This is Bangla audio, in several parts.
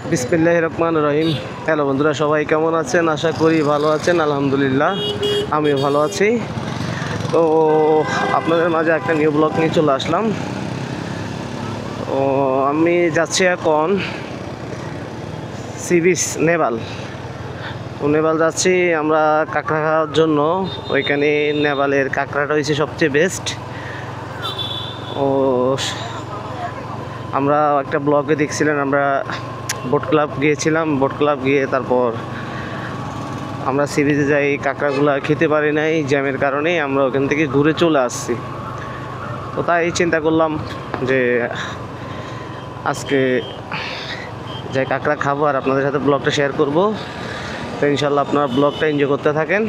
বিসমিল্লাহির রহমানির রহিম। হ্যালো বন্ধুরা, সবাই কেমন আছেন? আশা করি ভালো আছেন। আলহামদুলিল্লাহ, আমিও ভালো আছি। তো আপনাদের মাঝে একটা নিউ ব্লগ নিয়ে চলে আসলাম। তো আমি যাচ্ছি এখন সি বিচ নেভাল। তো নেভাল যাচ্ছি আমরা কাঁকড়া খাওয়ার জন্য। ওইখানে নেভালের কাঁকড়াটা হয়েছে সবচেয়ে বেস্ট। ও আমরা একটা ব্লগে দেখছিলেন, আমরা বোট ক্লাব গিয়েছিলাম। বোট ক্লাব গিয়ে তারপর আমরা সি বিচে যাই, কাঁকড়াগুলো খেতে পারি নাই জ্যামের কারণে। আমরা ওখান থেকে ঘুরে চলে আসছি। তো তাই চিন্তা করলাম যে আজকে যাই কাঁকড়া খাবো আর আপনাদের সাথে ব্লগটা শেয়ার করব। তো ইনশাল্লাহ আপনারা ব্লগটা এনজয় করতে থাকেন।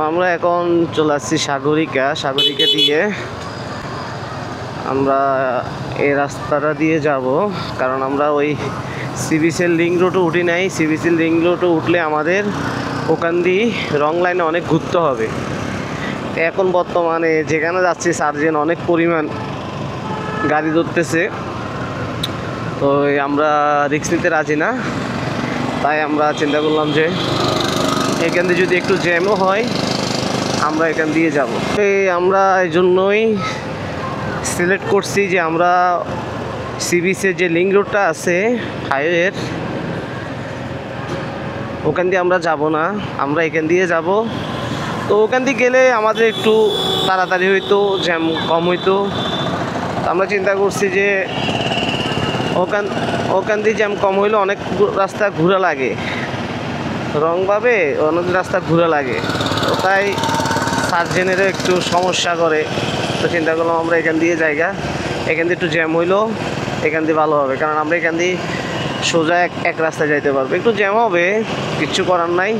আমরা এখন চলে আসছি সাগরিকা দিয়ে আমরা এই রাস্তাটা দিয়ে যাব, কারণ আমরা ওই সি বিচের লিঙ্ক রোডে উঠি নাই। সি বিচের লিঙ্ক রোডে উঠলে আমাদের ওখান দিয়ে রং লাইনে অনেক ঘুরতে হবে। এখন বর্তমানে যেখানে যাচ্ছি সার্জেন অনেক পরিমাণ গাড়ি ধরতেছে, তো আমরা রিস্ক নিতে রাজি না। তাই আমরা চিন্তা করলাম যে এখান দিয়ে যদি একটু জ্যামও হয় আমরা এখান দিয়ে যাব। আমরা এই জন্যই সিলেক্ট করছি যে আমরা সি বিচের যে লিঙ্ক রোডটা আছে হাইওয়ের, ওখান দিয়ে আমরা যাব না, আমরা এখান দিয়ে যাব। তো ওখান দিয়ে গেলে আমাদের একটু তাড়াতাড়ি হইতো, জ্যাম কম হইতো। আমরা চিন্তা করছি যে ওখান দিয়ে জ্যাম কম হইলে অনেক রাস্তা ঘোরা লাগে, রংভাবে অনেক রাস্তা ঘোরা লাগে। তো তাই সার্জেনেরও একটু সমস্যা করে। তো চিন্তা করলাম আমরা এখান দিয়ে জায়গা, এখান দিয়ে একটু জ্যাম হইলো এখান দিয়ে ভালো হবে, কারণ আমরা এখান দিয়ে সোজা এক রাস্তায় যাইতে পারবো। একটু জ্যাম হবে, কিচ্ছু করার নাই।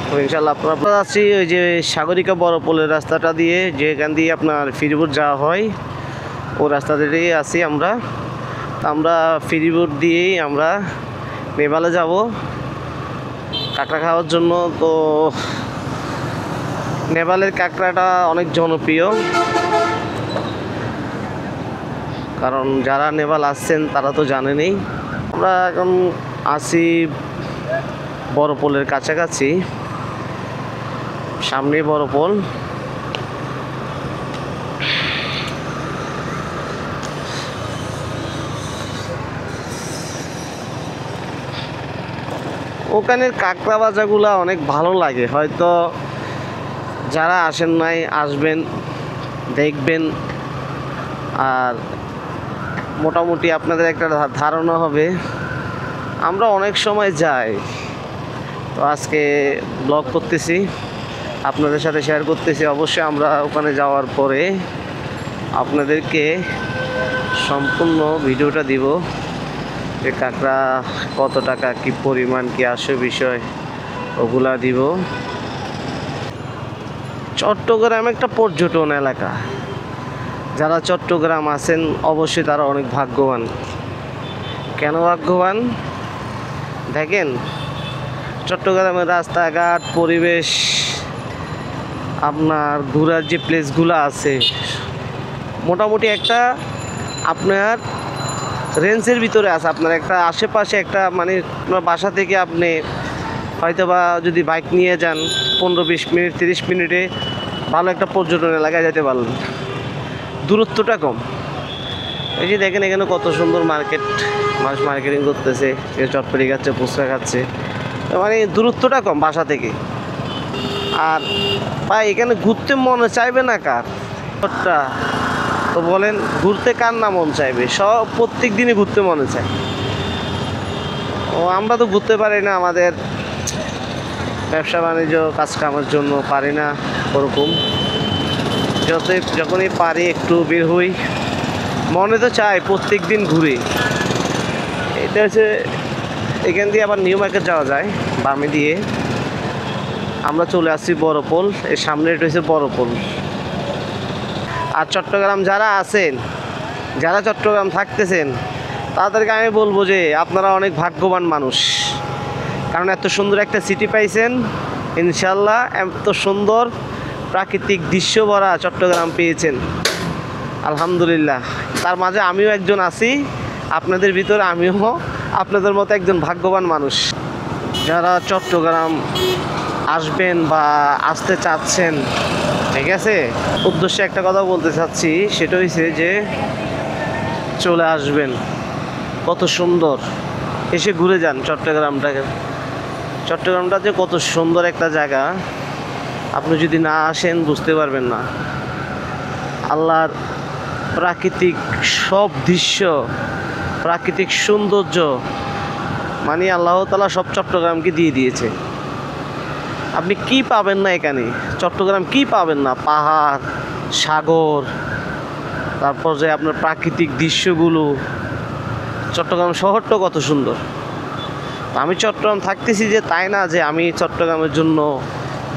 তো ইনশাল্লাহ আপনারা আছি ওই যে সাগরিকা বড় পোলের রাস্তাটা দিয়ে, যেখান দিয়ে আপনার ফেরিবোট যাওয়া হয়, ও রাস্তা দিয়েই আছি আমরা। আমরা ফেরিবোট দিয়েই আমরা নেভালে যাব কাঁকড়া খাওয়ার জন্য। তো নেভালের কাঁকড়াটা অনেক জনপ্রিয়, কারণ যারা নেভাল আসছেন তারা তো জানেনই। আমরা এখন আছি বড় পোলের কাছাকাছি, সামনে বড় পোল। ওখানের কাঁকড়া ভাজাগুলা অনেক ভালো লাগে, হয়তো যারা আসেন নাই আসবেন, দেখবেন, আর মোটামুটি আপনাদের একটা ধারণা হবে। আমরা অনেক সময় যাই, তো আজকে ব্লগ করতেছি, আপনাদের সাথে শেয়ার করতেছি। অবশ্যই আমরা ওখানে যাওয়ার পরে আপনাদেরকে সম্পূর্ণ ভিডিওটা দিব, যে কাঁকড়া কত টাকা, কি পরিমাণ, কি আসে বিষয়, ওগুলা দিব। চট্টগ্রাম একটা পর্যটন এলাকা, যারা চট্টগ্রাম আছেন অবশ্যই তারা অনেক ভাগ্যবান। কেন ভাগ্যবান? দেখেন চট্টগ্রামের রাস্তাঘাট, পরিবেশ, আপনার ঘোরার যে প্লেসগুলো আছে, মোটামুটি একটা আপনার রেঞ্জের ভিতরে আছে। আপনার একটা আশেপাশে একটা মানে আপনার বাসা থেকে আপনি হয়তো বা যদি বাইক নিয়ে যান 15-20 মিনিট 30 মিনিটে ভালো একটা পর্যটন এলাকায় যেতে পারলেন, দূরত্বটা কম। এই যে দেখেন এখানে কত সুন্দর মার্কেট, মানুষ মার্কেটিং করতেছে, কেউ চটপটি খাচ্ছে, ফুচকা খাচ্ছে, মানে দূরত্বটা কম বাসা থেকে। আর ভাই এখানে ঘুরতে মনে চাইবে না কার? তো বলেন, ঘুরতে কার না মন চাইবে? সব প্রত্যেক দিনই ঘুরতে মনে চায়। ও আমরা তো ঘুরতে পারি না, আমাদের ব্যবসা বাণিজ্য কাজকামের জন্য পারি না ওরকম। যখনই পারি একটু বের হই, মনে তো চাই প্রত্যেক দিন ঘুরে। এটা হচ্ছে এখান দিয়ে আবার নিউ মার্কেট যাওয়া যায় বামে দিয়ে। আমরা চলে আসছি বড় পোল, এর সামনে এটা হচ্ছে বড় পোল। আর চট্টগ্রাম যারা আছেন, যারা চট্টগ্রাম থাকতেছেন, তাদেরকে আমি বলবো যে আপনারা অনেক ভাগ্যবান মানুষ, কারণ এত সুন্দর একটা সিটি পাইছেন। ইনশাল্লাহ এত সুন্দর প্রাকৃতিক দৃশ্য ভরা চট্টগ্রাম পেয়েছেন, আলহামদুলিল্লাহ। তার মাঝে আমিও একজন আছি, আপনাদের ভিতরে আমিও আপনাদের মতো একজন ভাগ্যবান মানুষ। যারা চট্টগ্রাম আসবেন বা আসতে চাচ্ছেন, ঠিক আছে, উদ্দেশ্যে একটা কথা বলতে চাচ্ছি, সেটা হচ্ছে যে চলে আসবেন। কত সুন্দর, এসে ঘুরে যান চট্টগ্রামটাকে। চট্টগ্রামটা যে কত সুন্দর একটা জায়গা, আপনি যদি না আসেন বুঝতে পারবেন না। আল্লাহর প্রাকৃতিক সব দৃশ্য, প্রাকৃতিক সৌন্দর্য, মানে আল্লাহ তাআলা সব চট্টগ্রামকে দিয়ে দিয়েছে। আপনি কি পাবেন না এখানে? চট্টগ্রাম কি পাবেন না? পাহাড়, সাগর, তারপর যে আপনার প্রাকৃতিক দৃশ্যগুলো। চট্টগ্রাম শহরটা কত সুন্দর। আমি চট্টগ্রাম থাকতেছি যে তাই না যে আমি চট্টগ্রামের জন্য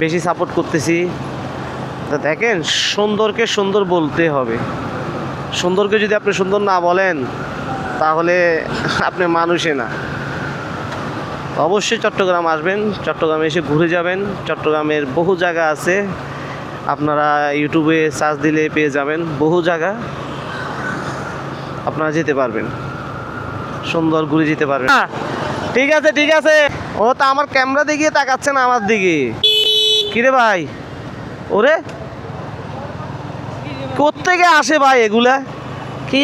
বেশি সাপোর্ট করতেছি। তা দেখেন, সুন্দরকে সুন্দর বলতে হবে। সুন্দরকে যদি আপনি সুন্দর না বলেন তাহলে আপনি মানুষই না। অবশ্যই চট্টগ্রাম আসবেন, চট্টগ্রামে এসে ঘুরে যাবেন। চট্টগ্রামের বহু জায়গা আছে, আপনারা ইউটিউবে সার্চ দিলে পেয়ে যাবেন। বহু জায়গা আপনারা যেতে পারবেন, সুন্দর ঘুরে যেতে পারবেন। ঠিক আছে, ঠিক আছে। ও তা আমার ক্যামেরা দিকে তাকাচ্ছে না আমার দিকে। কিরে ভাই, ওরে কোত্থেকে আসে ভাই এগুলা? কি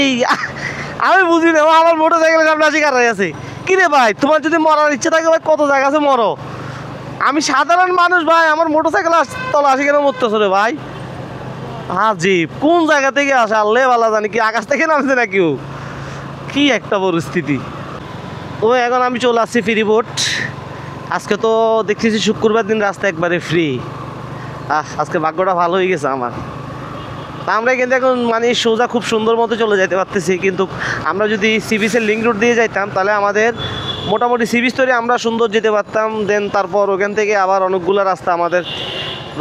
আমি বুঝি না। ও আমার মোটর সাইকেলের সামনে আসি কার আছে। কিরে ভাই, তোমার যদি মরার ইচ্ছে থাকে ভাই, কত জায়গা আছে মরো। আমি সাধারণ মানুষ ভাই, আমার মোটর সাইকেল তলা আসি কেন মরতেছ রে ভাই? হাজিব কোন জায়গা থেকে আসে আল্লাহ ভালো জানি। কি আকাশ থেকে নামছে না কেউ? কি একটা পরিস্থিতি। তো এখন আমি চলে আসছি ফেরিবোট। আজকে তো দেখতেছি শুক্রবার দিন রাস্তা একবারে ফ্রি। আজকে ভাগ্যটা ভালো হয়ে গেছে আমার। তা আমরা কিন্তু এখন মানে সোজা খুব সুন্দর মতো চলে যেতে পারতেছি। কিন্তু আমরা যদি সি বিচের লিঙ্ক রোড দিয়ে যাইতাম তাহলে আমাদের মোটামুটি সি বিচ ধরে আমরা সুন্দর যেতে পারতাম। দেন তারপর ওখান থেকে আবার অনেকগুলো রাস্তা আমাদের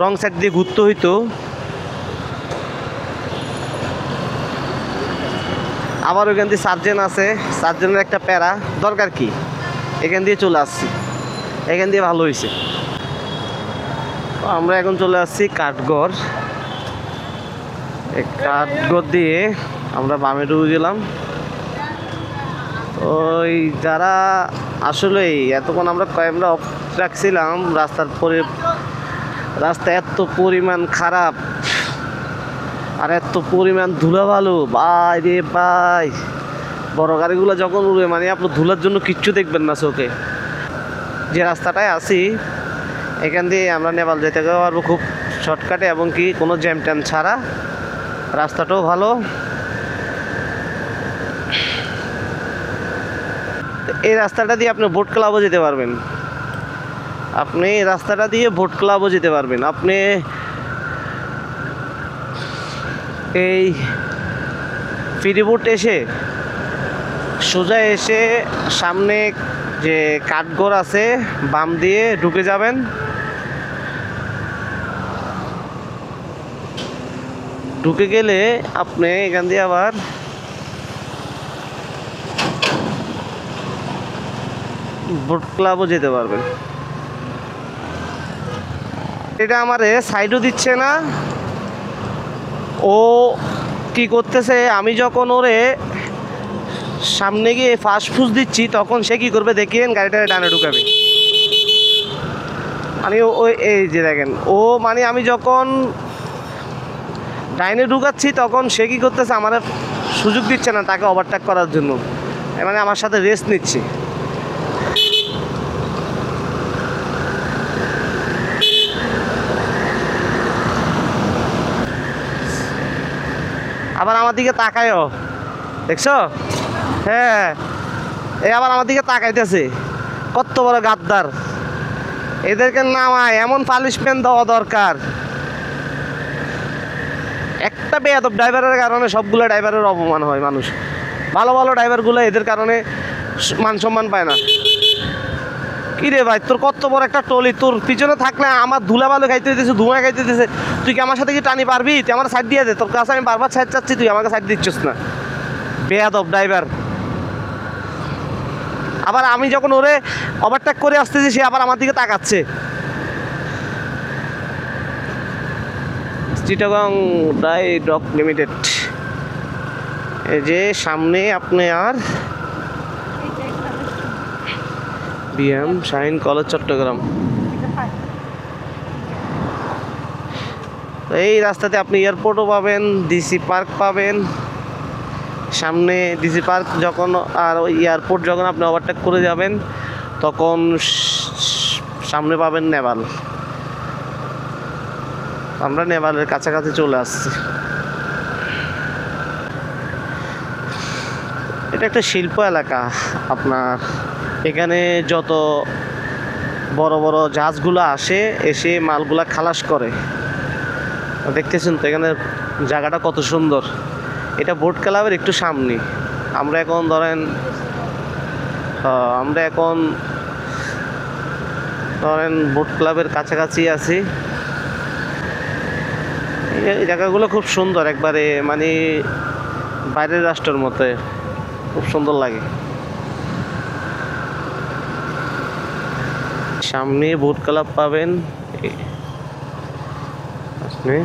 রং সাইড দিয়ে ঘুরতে হইতো। আবার ওইখান দিয়ে সার্জেন আছে, সার্জেনের একটা প্যারা দরকার কি, এখান দিয়ে চলে আসছি। এখান দিয়ে ভালো হয়েছে। আমরা এখন চলে আসছি কাঠগড়। এই কাঠগড় দিয়ে আমরা বামে ঢুকে গেলাম। ওই যারা আসলেই এতক্ষণ আমরা ক্যামেরা অফ রাখছিলাম, রাস্তা এত পরিমাণ খারাপ আর এত পরিমাণ ধুলাবালু ভাই রে ভাই। বড় গাড়িগুলো যখন উড়ে মানে আপনার ধুলার জন্য কিচ্ছু দেখবেন না চোখে। যে রাস্তাটায় আছি এখান দিয়ে আমরা নেপাল যেতে পারবো খুব শর্টকাটে, এবং কি কোনো জ্যাম ট্যাম ছাড়া। রাস্তাটাও ভালো। এই রাস্তাটা দিয়ে আপনি বোট ক্লাবও যেতে পারবেন। আপনি এই রাস্তাটা দিয়ে বোট ক্লাবও যেতে পারবেন। আপনি এই ফেরিবোট এসে সোজা এসে সামনে যে কাঠগড় আছে বাম দিয়ে ঢুকে যাবেন। ঢুকে গেলে আপনি এখান দিয়ে আবার বোট ক্লাবও যেতে পারবেন। এটা আমারে সাইডও দিচ্ছে না। ও কি করতেছে, আমি যখন ওরে সামনে গিয়ে ফাস্ট ফুস দিচ্ছি তখন সে কি করবে দেখেন, গাড়িটা ডানে ঢুকাবে। মানে ওই এই যে দেখেন, ও মানে আমি যখন ডাইনে ঢুকাচ্ছি তখন সে কি করতেছে, আমার সুযোগ দিচ্ছে না তাকে ওভারটেক করার জন্য। মানে আমার সাথে রেস্ট নিচ্ছে। আবার আমার দিকে তাকায়ও, দেখছো? হ্যাঁ, এ আবার আমার দিকে তাকাইতেছে। কত বড় গাদ্দার। এদেরকে নামায় এমন পানিশমেন্ট দেওয়া দরকার। একটা বেয়াদব ড্রাইভারের কারণে সবগুলো ড্রাইভারের অপমান হয় মানুষ। ভালো ভালো ড্রাইভারগুলো এদের কারণে মান সম্মান পায় না। কি রে ভাই, তোর কত বড় একটা টলি, তোর পিছনে থাকলে আমার ধুলা বালু খাইতে দিতেছে, ধোঁয়া খাইতে দিতেছে, তুই কি আমার সাথে কি টানি পারবি? তুই আমার সাইড দিয়ে দে। তোর কাছে আমি বারবার সাইড চাচ্ছি, তুই আমাকে সাইড দিচ্ছিস না। বেয়াদব ড্রাইভার। আবার আমি যখন ওরে ওভারটেক করে আসতেছি সে আবার আমার দিকে তাকাচ্ছে। Chittagong dry doc limited. এই যে সামনে আপনি আর বিএম শাহিন কলেজ চট্টগ্রাম। এই রাস্তাতে আপনি এয়ারপোর্টও পাবেন, ডিসি পার্ক পাবেন। সামনে ডিসি পার্ক যখন আর ওই এয়ারপোর্ট যখন আপনি ওভারটেক করে যাবেন তখন সামনে পাবেন নেভাল। আমরা নেভালের কাছাকাছি চলে আসছি। এটা একটা শিল্প এলাকা আপনার। এখানে যত বড় বড় জাহাজগুলো আসে এসে মালগুলা খালাস করে। দেখতেছেন তো এখানে জায়গাটা কত সুন্দর। এটা বোট ক্লাবের একটু সামনে। আমরা এখন ধরেন বোট ক্লাবের কাছাকাছি আছি। এই জায়গাগুলো খুব সুন্দর, একবারে মানে বাইরের রাষ্ট্রের মতো, খুব সুন্দর লাগে। সামনে বোট ক্লাব পাবেন আপনি,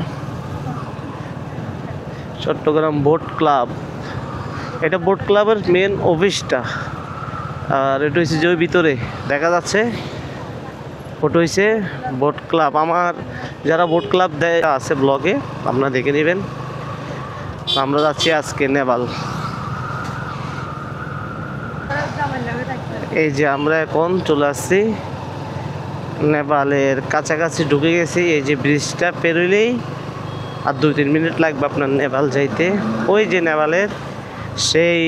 চট্টগ্রাম বোট ক্লাব। এটা বোট ক্লাবের মেন অফিসটা। আর এটা হচ্ছে যে ওই ভিতরে দেখা যাচ্ছে ওটা হচ্ছে বোট ক্লাব। আমার যারা বোট ক্লাব দেয় আছে ব্লগে, আপনারা দেখে নেবেন। আমরা যাচ্ছি আজকে নেভাল। এই যে আমরা এখন চলে আসছি নেপালের কাছাকাছি, ঢুকে গেছি। এই যে ব্রিজটা পেরোলেই আর 2-3 মিনিট লাগবে আপনার নেপাল যাইতে। ওই যে নেপালের সেই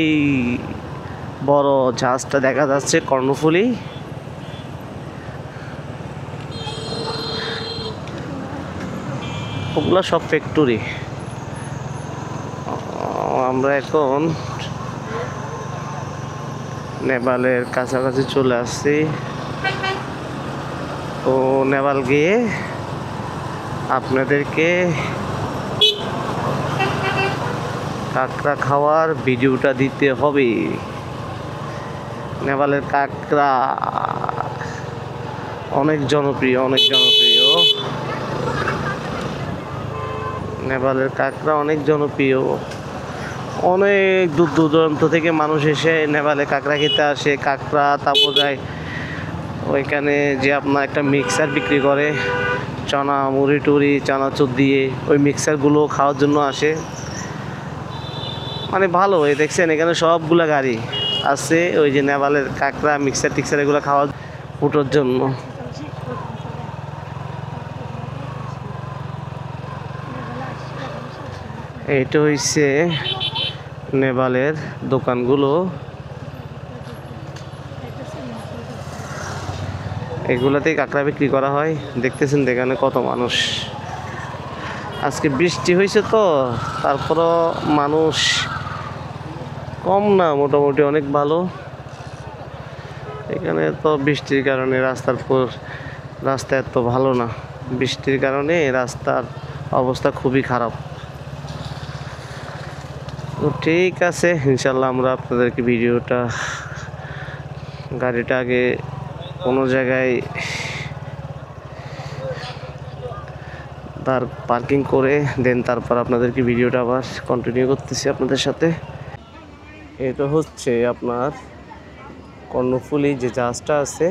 বড় জাহাজটা দেখা যাচ্ছে, কর্ণফুলী। ওগুলো সব ফ্যাক্টরি। আমরা এখন নেপালের কাছাকাছি চলে আসছি। তো নেপাল গিয়ে আপনাদেরকে কাঁকড়া খাওয়ার ভিডিওটা দিতে হবে। নেপালের কাঁকড়া অনেক জনপ্রিয়, অনেক জনপ্রিয়। নেপালের কাঁকড়া অনেক জনপ্রিয়। অনেক দূর দূরান্ত থেকে মানুষ এসে নেপালে কাঁকড়া খেতে আসে। কাঁকড়া, তারপর যায় ওইখানে যে আপনার একটা মিক্সার বিক্রি করে, চনা মুড়ি টুড়ি চানাচুর দিয়ে, ওই মিক্সারগুলো খাওয়ার জন্য আসে। মানে ভালো, এই দেখছেন এখানে সবগুলা গাড়ি আছে ওই যে নেপালের কাঁকড়া মিক্সার টিক্সার এগুলো খাওয়ার ফুটোর জন্য। এইটা হইছে নেপালের দোকানগুলো। এগুলাতেই কাঁকড়া বিক্রি করা হয়। দেখতেছেন এখানে কত মানুষ। আজকে বৃষ্টি হয়েছে তো, তারপরও মানুষ কম না, মোটামুটি অনেক ভালো। এখানে তো বৃষ্টির কারণে রাস্তা এত ভালো না। বৃষ্টির কারণে রাস্তার অবস্থা খুবই খারাপ। তো ঠিক আছে, ইনশাল্লাহ আমরা আপনাদেরকে ভিডিওটা, গাড়িটা আগে কোনো জায়গায় তার পার্কিং করে দেন তারপর আপনাদেরকে ভিডিওটা আবার কন্টিনিউ করতেছি আপনাদের সাথে। এটা হচ্ছে আপনার কর্ণফুলী যে জাহাজটা আছে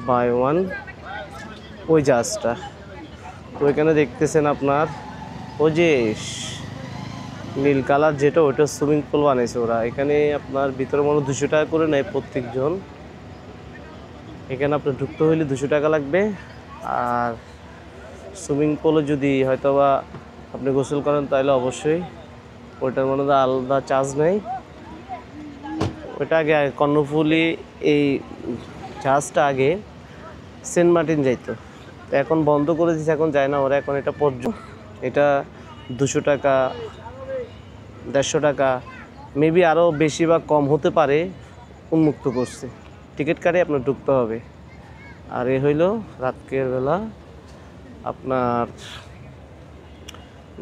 বাই ওয়ান, ওই জাহাজটা। তো ওইখানে দেখতেছেন আপনার ওই যে নীল কালার যেটা, ওইটা সুইমিং পুল বানিয়েছে ওরা। এখানে আপনার ভিতরে মনে 200 টাকা করে নেয় প্রত্যেকজন। এখানে আপনার ঢুকতে হইলে 200 টাকা লাগবে। আর সুইমিং পুলে যদি হয়তোবা আপনি গোসল করেন তাহলে অবশ্যই ওইটার মধ্যে আলাদা চার্জ নেই। ওইটা আগে কর্ণফুলী এই জাহাজটা আগে সেন্ট মার্টিন যাইতো, তো এখন বন্ধ করে দিয়েছে, এখন যায় না ওরা। এখন এটা এটা 200 টাকা 150 টাকা মেবি আরও বেশি বা কম হতে পারে উন্মুক্ত করছে। টিকিট কাটে আপনার ঢুকতে হবে। আর এ হইল রাতের বেলা আপনার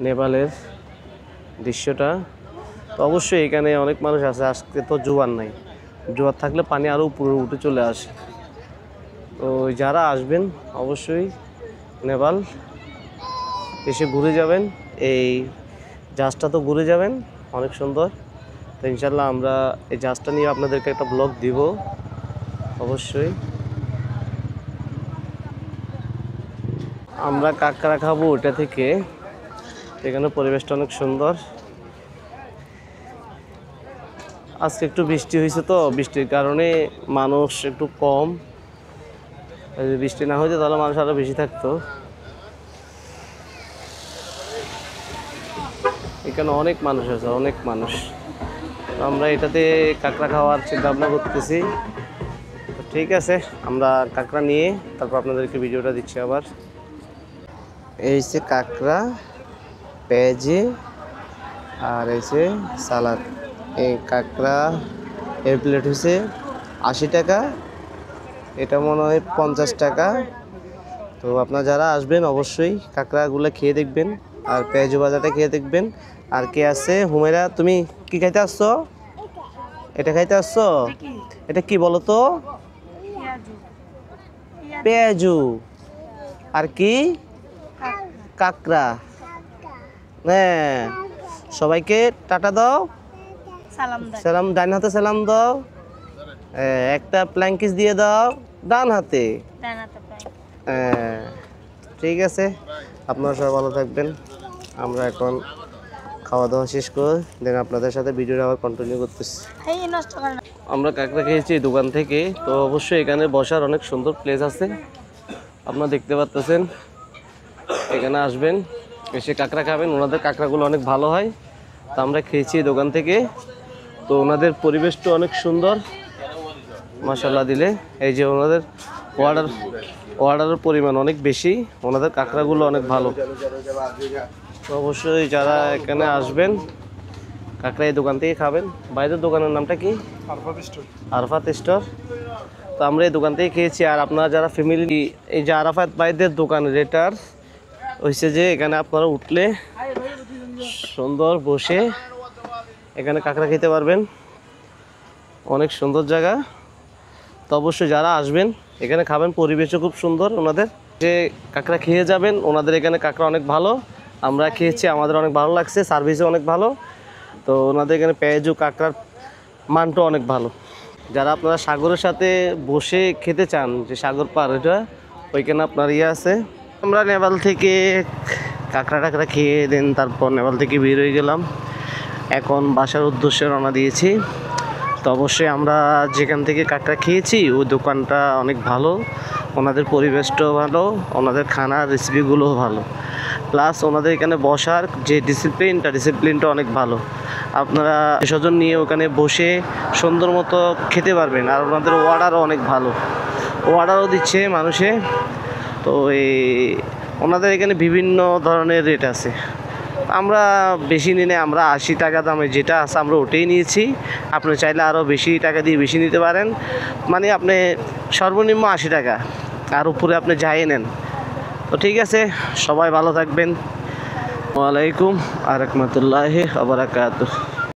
নেপালের দৃশ্যটা। তো অবশ্যই এখানে অনেক মানুষ আছে। আজকে তো জোয়ার নাই, জোয়ার থাকলে পানি আরও উপরে উঠে চলে আসে। তো যারা আসবেন অবশ্যই নেপাল এসে ঘুরে যাবেন। এই জাহাজটা তো ঘুরে যাবেন, অনেক সুন্দর। তো ইনশাল্লাহ আমরা এই জাহাজটা নিয়ে আপনাদেরকে একটা ব্লগ দিব। অবশ্যই আমরা কাঁকড়া খাবো ওটা থেকে। এখানে পরিবেশটা অনেক সুন্দর। আজকে একটু বৃষ্টি হয়েছে, তো বৃষ্টির কারণে মানুষ একটু কম। যদি বৃষ্টি না হইতো তাহলে মানুষ আরো বেশি থাকতো। এখানে অনেক মানুষ আছে, অনেক মানুষ। আমরা এটাতে কাঁকড়া খাওয়ার চিন্তা ভাবনা করতেছি। তো ঠিক আছে, আমরা কাঁকড়া নিয়ে তারপর আপনাদেরকে ভিডিওটা দিচ্ছি আবার। এই যে কাঁকড়া, পেঁয়াজি আর এই যে সালাদ। এই কাঁকড়া এর প্লেট হচ্ছে 80 টাকা, এটা মনে হয় 50 টাকা। তো আপনারা যারা আসবেন অবশ্যই কাঁকড়াগুলো খেয়ে দেখবেন আর পেঁয়াজু ভাজাটা খেয়ে দেখবেন। আর কে আছে? হুমেরা, তুমি কি খাইতে আসছো? এটা খাইতে আসছো? এটা কি বলো তো? পেঁয়াজু। আর কি? কাঁকড়া। হ্যাঁ, সবাইকে টাটা দাও, সালাম। ডান হাতে সালাম দাও। একটা প্ল্যাঙ্কিস দিয়ে দাও ডান হাতে। ঠিক আছে, আপনারা সবাই ভালো থাকবেন। আমরা এখন খাওয়া দাওয়া শেষ করে দেন আপনাদের সাথে ভিডিওটা আবার কন্টিনিউ করতেছি। আমরা কাঁকড়া খেয়েছি দোকান থেকে। তো অবশ্যই এখানে বসার অনেক সুন্দর প্লেস আছে, আপনারা দেখতে পাচ্ছেন। এখানে আসবেন, এসে কাঁকড়া খাবেন। ওনাদের কাঁকড়াগুলো অনেক ভালো হয়। তো আমরা খেয়েছি দোকান থেকে। তো ওনাদের পরিবেশটা অনেক সুন্দর মাশাআল্লাহ দিলে। এই যে ওনাদের অর্ডারের পরিমাণ অনেক বেশি, ওনাদের কাঁকড়াগুলো অনেক ভালো। তো অবশ্যই যারা এখানে আসবেন কাঁকড়া এই দোকান থেকে খাবেন। বাইরের দোকানের নামটা কি? আরাফাত স্টোর। তো আমরা এই দোকান থেকে খেয়েছি। আর আপনারা যারা ফ্যামিলি, এই যে আরাফাত ভাইদের দোকান, রেটার হয়েছে যে এখানে আপনারা উঠলে সুন্দর বসে এখানে কাঁকড়া খেতে পারবেন। অনেক সুন্দর জায়গা। তো অবশ্যই যারা আসবেন এখানে খাবেন, পরিবেশও খুব সুন্দর। ওনাদের যে কাঁকড়া খেয়ে যাবেন, ওনাদের এখানে কাঁকড়া অনেক ভালো। আমরা খেয়েছি, আমাদের অনেক ভালো লাগছে, সার্ভিসও অনেক ভালো। তো ওনাদের এখানে পেঁয়াজু কাঁকড়ার মানটা অনেক ভালো। যারা আপনারা সাগরের সাথে বসে খেতে চান, যে সাগর পার এটা, ওইখানে আপনার ইয়ে আছে। আমরা নেপাল থেকে কাঁকড়া টাকড়া খেয়ে দেন, তারপর নেপাল থেকে বের হয়ে গেলাম। এখন বাসার উদ্দেশ্যে রওনা দিয়েছি। তো অবশ্যই আমরা যেখান থেকে কাঁকড়া খেয়েছি ওই দোকানটা অনেক ভালো, ওনাদের পরিবেশটাও ভালো, ওনাদের খানার রেসিপিগুলোও ভালো, প্লাস ওনাদের এখানে বসার যে ডিসিপ্লিনটা অনেক ভালো। আপনারা স্বজন নিয়ে ওখানে বসে সুন্দর মতো খেতে পারবেন। আর ওনাদের অর্ডারও অনেক ভালো, অর্ডারও দিচ্ছে মানুষে। তো এই ওনাদের এখানে বিভিন্ন ধরনের রেট আছে। আমরা বেশি নিয়ে, আমরা 80 টাকা দামে যেটা আছে আমরা ওটাই নিয়েছি। আপনি চাইলে আরও বেশি টাকা দিয়ে বেশি নিতে পারেন, মানে আপনি সর্বনিম্ন 80 টাকা, আর উপরে আপনি যাই নেন। তো ঠিক আছে, সবাই ভালো থাকবেন। ওয়ালাইকুম আ রাহমাতুল্লাহি ওয়া বারাকাতুহু।